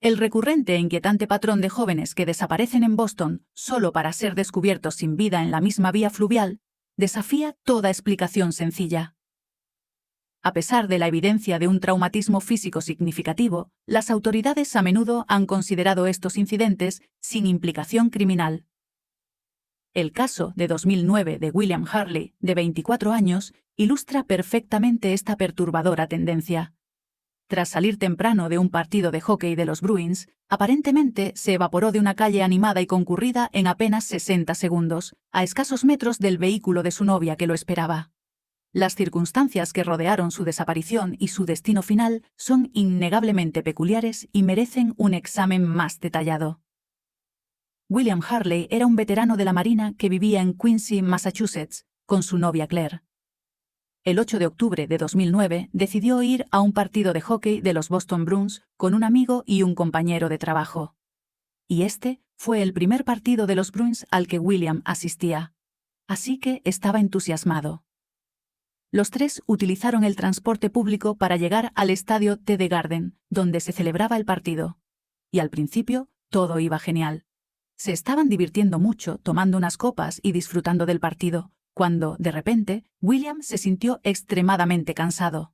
El recurrente e inquietante patrón de jóvenes que desaparecen en Boston solo para ser descubiertos sin vida en la misma vía fluvial desafía toda explicación sencilla. A pesar de la evidencia de un traumatismo físico significativo, las autoridades a menudo han considerado estos incidentes sin implicación criminal. El caso de 2009 de William Hurley, de 24 años, ilustra perfectamente esta perturbadora tendencia. Tras salir temprano de un partido de hockey de los Bruins, aparentemente se evaporó de una calle animada y concurrida en apenas 60 segundos, a escasos metros del vehículo de su novia que lo esperaba. Las circunstancias que rodearon su desaparición y su destino final son innegablemente peculiares y merecen un examen más detallado. William Hurley era un veterano de la Marina que vivía en Quincy, Massachusetts, con su novia Claire. El 8 de octubre de 2009 decidió ir a un partido de hockey de los Boston Bruins con un amigo y un compañero de trabajo. Y este fue el primer partido de los Bruins al que William asistía. Así que estaba entusiasmado. Los tres utilizaron el transporte público para llegar al estadio TD Garden, donde se celebraba el partido. Y al principio, todo iba genial. Se estaban divirtiendo mucho, tomando unas copas y disfrutando del partido, cuando, de repente, William se sintió extremadamente cansado.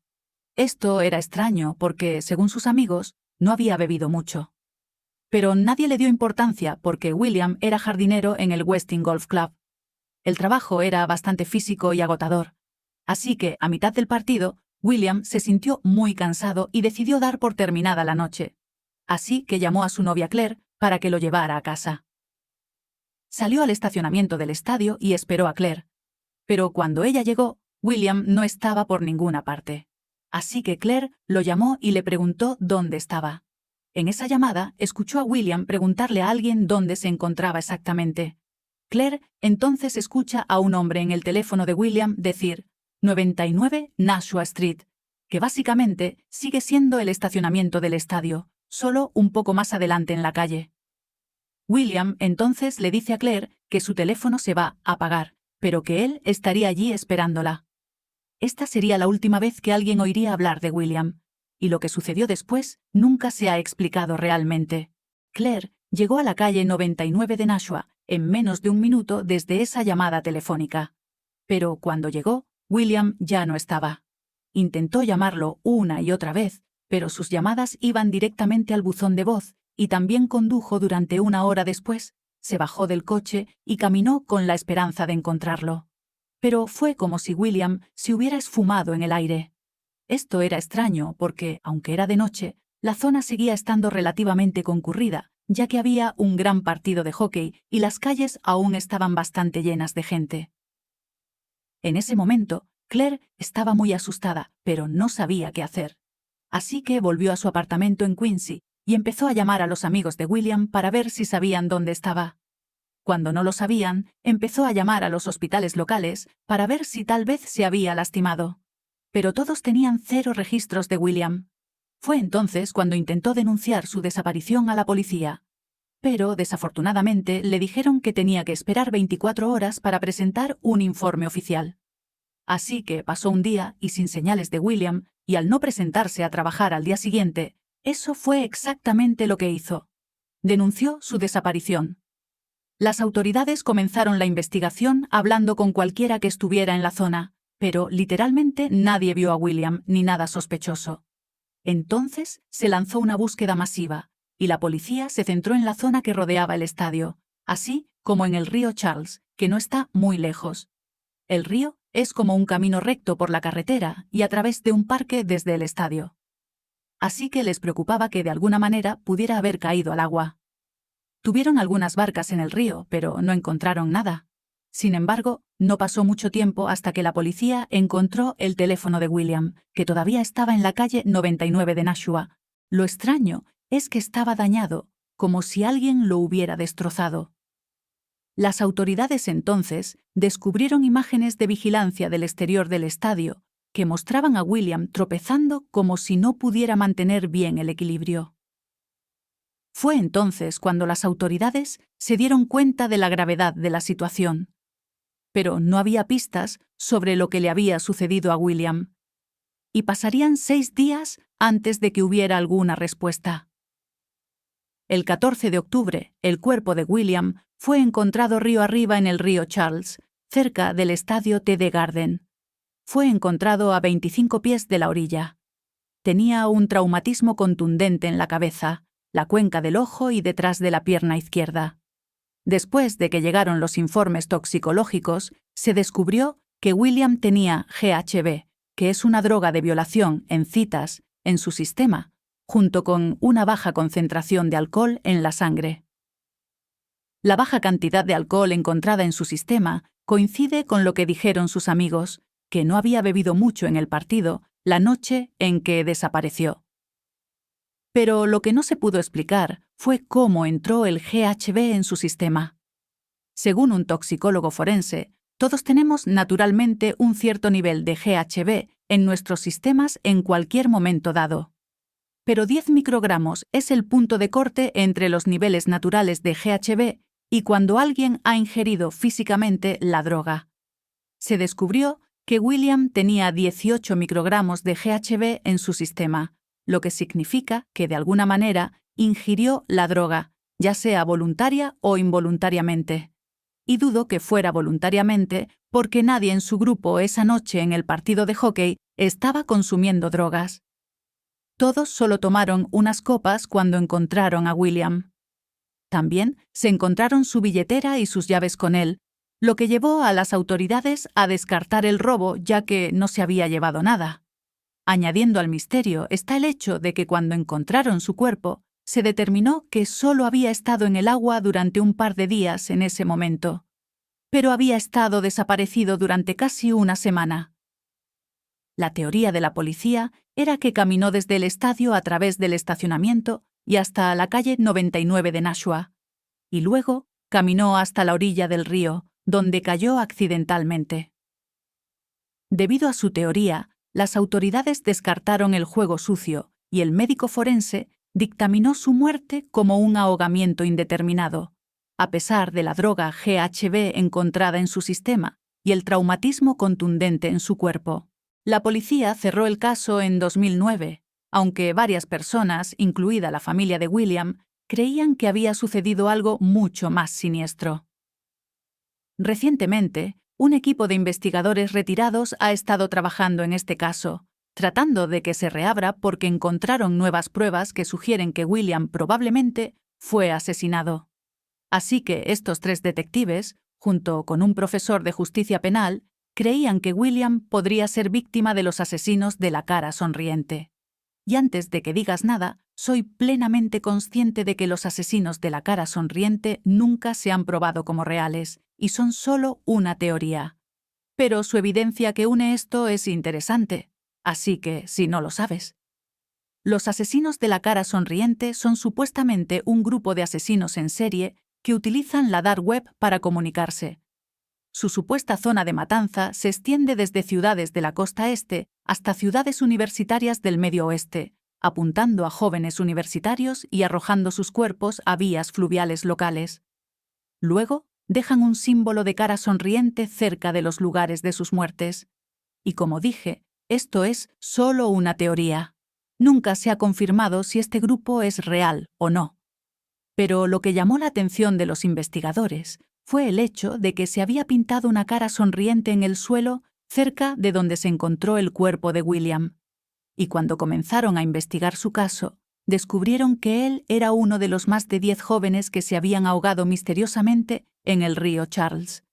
Esto era extraño porque, según sus amigos, no había bebido mucho. Pero nadie le dio importancia porque William era jardinero en el Westin Golf Club. El trabajo era bastante físico y agotador. Así que, a mitad del partido, William se sintió muy cansado y decidió dar por terminada la noche. Así que llamó a su novia Claire para que lo llevara a casa. Salió al estacionamiento del estadio y esperó a Claire. Pero cuando ella llegó, William no estaba por ninguna parte. Así que Claire lo llamó y le preguntó dónde estaba. En esa llamada, escuchó a William preguntarle a alguien dónde se encontraba exactamente. Claire entonces escucha a un hombre en el teléfono de William decir 99 Nashua Street, que básicamente sigue siendo el estacionamiento del estadio, solo un poco más adelante en la calle. William entonces le dice a Claire que su teléfono se va a apagar, pero que él estaría allí esperándola. Esta sería la última vez que alguien oiría hablar de William, y lo que sucedió después nunca se ha explicado realmente. Claire llegó a la calle 99 de Nashua en menos de un minuto desde esa llamada telefónica. Pero cuando llegó, William ya no estaba. Intentó llamarlo una y otra vez, pero sus llamadas iban directamente al buzón de voz, y también condujo durante una hora después, se bajó del coche y caminó con la esperanza de encontrarlo. Pero fue como si William se hubiera esfumado en el aire. Esto era extraño porque, aunque era de noche, la zona seguía estando relativamente concurrida, ya que había un gran partido de hockey y las calles aún estaban bastante llenas de gente. En ese momento, Claire estaba muy asustada, pero no sabía qué hacer. Así que volvió a su apartamento en Quincy y empezó a llamar a los amigos de William para ver si sabían dónde estaba. Cuando no lo sabían, empezó a llamar a los hospitales locales para ver si tal vez se había lastimado. Pero todos tenían 0 registros de William. Fue entonces cuando intentó denunciar su desaparición a la policía. Pero, desafortunadamente, le dijeron que tenía que esperar 24 horas para presentar un informe oficial. Así que pasó un día y sin señales de William, y al no presentarse a trabajar al día siguiente, eso fue exactamente lo que hizo. Denunció su desaparición. Las autoridades comenzaron la investigación hablando con cualquiera que estuviera en la zona, pero literalmente nadie vio a William ni nada sospechoso. Entonces se lanzó una búsqueda masiva, y la policía se centró en la zona que rodeaba el estadio, así como en el río Charles, que no está muy lejos. El río es como un camino recto por la carretera y a través de un parque desde el estadio. Así que les preocupaba que de alguna manera pudiera haber caído al agua. Tuvieron algunas barcas en el río, pero no encontraron nada. Sin embargo, no pasó mucho tiempo hasta que la policía encontró el teléfono de William, que todavía estaba en la calle 99 de Nashua. Lo extraño es que estaba dañado, como si alguien lo hubiera destrozado. Las autoridades entonces descubrieron imágenes de vigilancia del exterior del estadio que mostraban a William tropezando como si no pudiera mantener bien el equilibrio. Fue entonces cuando las autoridades se dieron cuenta de la gravedad de la situación. Pero no había pistas sobre lo que le había sucedido a William. Y pasarían 6 días antes de que hubiera alguna respuesta. El 14 de octubre, el cuerpo de William fue encontrado río arriba en el río Charles, cerca del estadio TD Garden. Fue encontrado a 25 pies de la orilla. Tenía un traumatismo contundente en la cabeza, la cuenca del ojo y detrás de la pierna izquierda. Después de que llegaron los informes toxicológicos, se descubrió que William tenía GHB, que es una droga de violación en citas, en su sistema, junto con una baja concentración de alcohol en la sangre. La baja cantidad de alcohol encontrada en su sistema coincide con lo que dijeron sus amigos, que no había bebido mucho en el partido la noche en que desapareció. Pero lo que no se pudo explicar fue cómo entró el GHB en su sistema. Según un toxicólogo forense, todos tenemos naturalmente un cierto nivel de GHB en nuestros sistemas en cualquier momento dado. Pero 10 microgramos es el punto de corte entre los niveles naturales de GHB y cuando alguien ha ingerido físicamente la droga. Se descubrió que William tenía 18 microgramos de GHB en su sistema, lo que significa que de alguna manera ingirió la droga, ya sea voluntaria o involuntariamente. Y dudo que fuera voluntariamente porque nadie en su grupo esa noche en el partido de hockey estaba consumiendo drogas. Todos solo tomaron unas copas cuando encontraron a William. También se encontraron su billetera y sus llaves con él, lo que llevó a las autoridades a descartar el robo ya que no se había llevado nada. Añadiendo al misterio está el hecho de que cuando encontraron su cuerpo, se determinó que solo había estado en el agua durante un par de días en ese momento, pero había estado desaparecido durante casi una semana. La teoría de la policía era que caminó desde el estadio a través del estacionamiento y hasta la calle 99 de Nashua, y luego caminó hasta la orilla del río, donde cayó accidentalmente. Debido a su teoría, las autoridades descartaron el juego sucio y el médico forense dictaminó su muerte como un ahogamiento indeterminado, a pesar de la droga GHB encontrada en su sistema y el traumatismo contundente en su cuerpo. La policía cerró el caso en 2009, aunque varias personas, incluida la familia de William, creían que había sucedido algo mucho más siniestro. Recientemente, un equipo de investigadores retirados ha estado trabajando en este caso, tratando de que se reabra porque encontraron nuevas pruebas que sugieren que William probablemente fue asesinado. Así que estos 3 detectives, junto con un profesor de justicia penal, creían que William podría ser víctima de los asesinos de la cara sonriente. Y antes de que digas nada, soy plenamente consciente de que los asesinos de la cara sonriente nunca se han probado como reales y son solo una teoría. Pero su evidencia que une esto es interesante, así que, si no lo sabes. Los asesinos de la cara sonriente son supuestamente un grupo de asesinos en serie que utilizan la dark web para comunicarse. Su supuesta zona de matanza se extiende desde ciudades de la costa este hasta ciudades universitarias del medio oeste, apuntando a jóvenes universitarios y arrojando sus cuerpos a vías fluviales locales. Luego, dejan un símbolo de cara sonriente cerca de los lugares de sus muertes. Y como dije, esto es solo una teoría. Nunca se ha confirmado si este grupo es real o no. Pero lo que llamó la atención de los investigadores fue el hecho de que se había pintado una cara sonriente en el suelo cerca de donde se encontró el cuerpo de William. Y cuando comenzaron a investigar su caso, descubrieron que él era uno de los más de 10 jóvenes que se habían ahogado misteriosamente en el río Charles.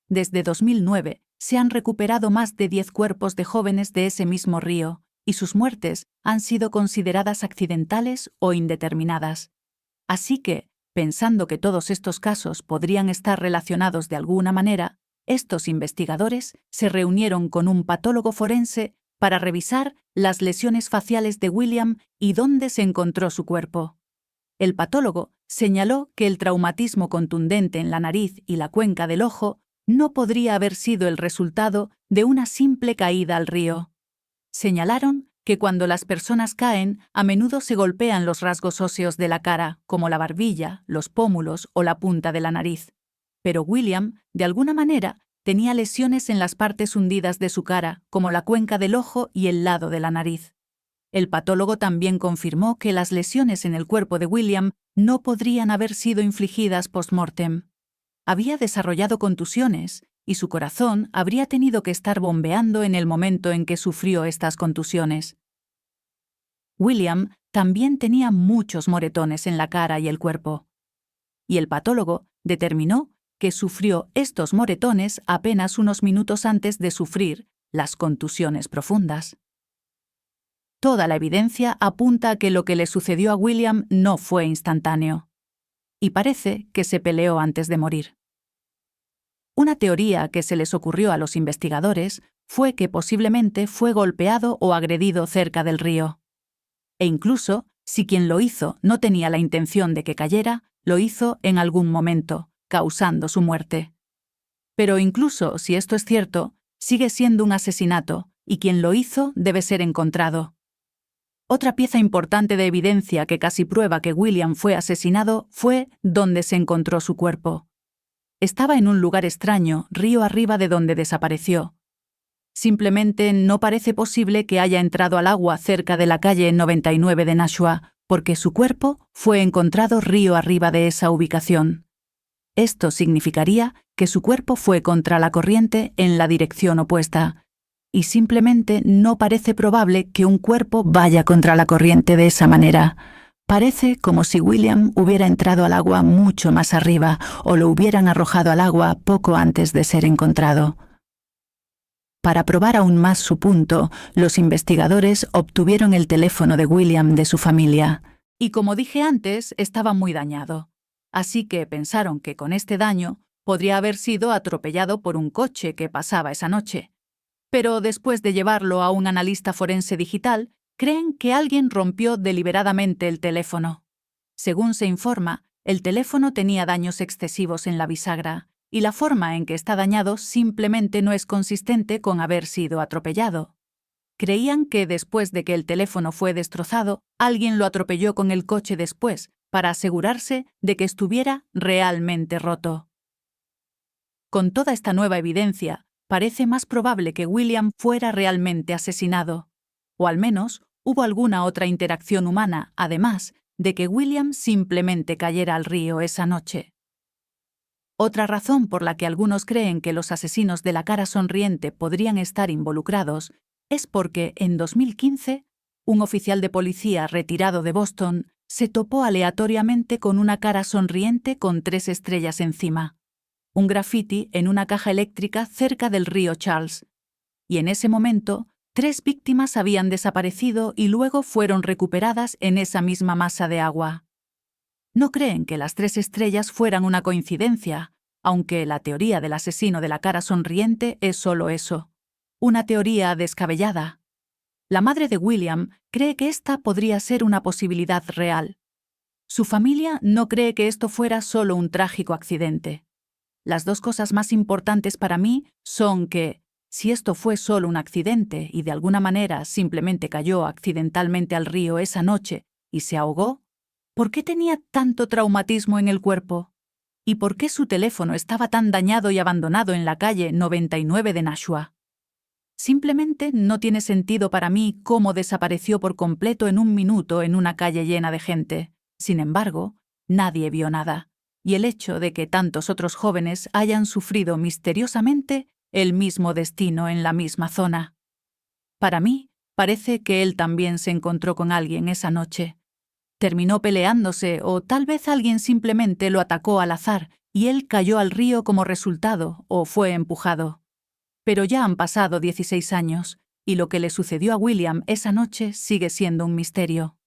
Desde 2009 se han recuperado más de 10 cuerpos de jóvenes de ese mismo río, y sus muertes han sido consideradas accidentales o indeterminadas. Así que, pensando que todos estos casos podrían estar relacionados de alguna manera, estos investigadores se reunieron con un patólogo forense para revisar las lesiones faciales de William y dónde se encontró su cuerpo. El patólogo señaló que el traumatismo contundente en la nariz y la cuenca del ojo no podría haber sido el resultado de una simple caída al río. Señalaron que cuando las personas caen, a menudo se golpean los rasgos óseos de la cara, como la barbilla, los pómulos o la punta de la nariz. Pero William, de alguna manera, tenía lesiones en las partes hundidas de su cara, como la cuenca del ojo y el lado de la nariz. El patólogo también confirmó que las lesiones en el cuerpo de William no podrían haber sido infligidas post-mortem. Había desarrollado contusiones y su corazón habría tenido que estar bombeando en el momento en que sufrió estas contusiones. William también tenía muchos moretones en la cara y el cuerpo, y el patólogo determinó que sufrió estos moretones apenas unos minutos antes de sufrir las contusiones profundas. Toda la evidencia apunta a que lo que le sucedió a William no fue instantáneo, y parece que se peleó antes de morir. Una teoría que se les ocurrió a los investigadores fue que posiblemente fue golpeado o agredido cerca del río. E incluso, si quien lo hizo no tenía la intención de que cayera, lo hizo en algún momento, causando su muerte. Pero incluso si esto es cierto, sigue siendo un asesinato, y quien lo hizo debe ser encontrado. Otra pieza importante de evidencia que casi prueba que William fue asesinado fue donde se encontró su cuerpo. Estaba en un lugar extraño, río arriba de donde desapareció. Simplemente no parece posible que haya entrado al agua cerca de la calle 99 de Nashua, porque su cuerpo fue encontrado río arriba de esa ubicación. Esto significaría que su cuerpo fue contra la corriente en la dirección opuesta, y simplemente no parece probable que un cuerpo vaya contra la corriente de esa manera. Parece como si William hubiera entrado al agua mucho más arriba o lo hubieran arrojado al agua poco antes de ser encontrado. Para probar aún más su punto, los investigadores obtuvieron el teléfono de William de su familia. Y como dije antes, estaba muy dañado. Así que pensaron que con este daño podría haber sido atropellado por un coche que pasaba esa noche. Pero después de llevarlo a un analista forense digital, creen que alguien rompió deliberadamente el teléfono. Según se informa, el teléfono tenía daños excesivos en la bisagra, y la forma en que está dañado simplemente no es consistente con haber sido atropellado. Creían que después de que el teléfono fue destrozado, alguien lo atropelló con el coche después, para asegurarse de que estuviera realmente roto. Con toda esta nueva evidencia, parece más probable que William fuera realmente asesinado, o al menos hubo alguna otra interacción humana, además de que William simplemente cayera al río esa noche. Otra razón por la que algunos creen que los asesinos de la cara sonriente podrían estar involucrados es porque en 2015, un oficial de policía retirado de Boston se topó aleatoriamente con una cara sonriente con 3 estrellas encima, un grafiti en una caja eléctrica cerca del río Charles, y en ese momento 3 víctimas habían desaparecido y luego fueron recuperadas en esa misma masa de agua. No creen que las 3 estrellas fueran una coincidencia, aunque la teoría del asesino de la cara sonriente es solo eso, una teoría descabellada. La madre de William cree que esta podría ser una posibilidad real. Su familia no cree que esto fuera solo un trágico accidente. Las 2 cosas más importantes para mí son que, si esto fue solo un accidente y de alguna manera simplemente cayó accidentalmente al río esa noche y se ahogó, ¿por qué tenía tanto traumatismo en el cuerpo? ¿Y por qué su teléfono estaba tan dañado y abandonado en la calle 99 de Nashua? Simplemente no tiene sentido para mí cómo desapareció por completo en un minuto en una calle llena de gente. Sin embargo, nadie vio nada, y el hecho de que tantos otros jóvenes hayan sufrido misteriosamente el mismo destino en la misma zona. Para mí, parece que él también se encontró con alguien esa noche. Terminó peleándose o tal vez alguien simplemente lo atacó al azar y él cayó al río como resultado o fue empujado. Pero ya han pasado 16 años y lo que le sucedió a William esa noche sigue siendo un misterio.